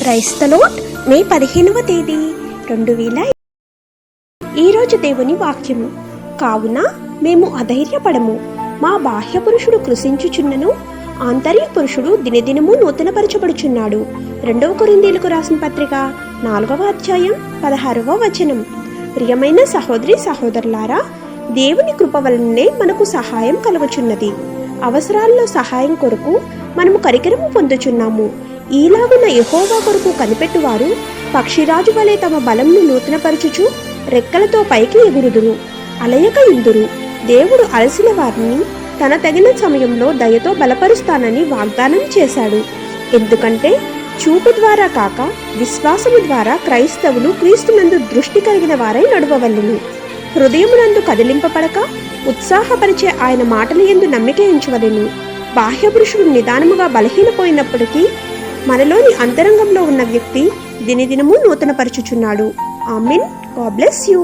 క్రైస్తలోట్ మే 15వ తేదీ 2000. ఈరోజు దేవుని వాక్యము. కావున మేము అధైర్యపడము, మా బాహ్య పురుషుడు కృషించుచున్నను, ఆంతర్య పురుషుడు దినదినము నూతనపరచబడుచున్నాడు. 2 కొరింథీయులకు రాసిన పత్రిక 4వ అధ్యాయం 16వ వచనం. ప్రియమైన సహోదరి సహోదరులారా, దేవుని కృప వలననే మనకు సహాయం కలుగుచున్నది. అవసరాల్లో సహాయం కొరకు మనము కనికరము పొందుచున్నాము. ఈలాగున యెహోవా కొరకు కనిపెట్టువారు పక్షిరాజు వలె తమ బలంను నూతనపరచుచు రెక్కలతో పైకి ఎగురుదురు, అలయక ఇందురు. దేవుడు అలసిన వారిని తన తగిన సమయంలో దయతో బలపరుస్తానని వాగ్దానం చేశాడు. ఎందుకంటే చూపు ద్వారా కాక విశ్వాసము ద్వారా క్రైస్తవులు క్రీస్తునందు దృష్టి కలిగిన వారై నడువవలెను. హృదయమునందు కదిలింపబడక ఉత్సాహపరిచే ఆయన మాటల యందు నమ్మిక ఉంచవలెను. బాహ్య పురుషుడు నిదానముగా బలహీనపోయినప్పటికీ మనలోని అంతరంగంలో ఉన్న వ్యక్తి దినదినము నూతనపరచుచున్నాడు. ఆమేన్. God bless you.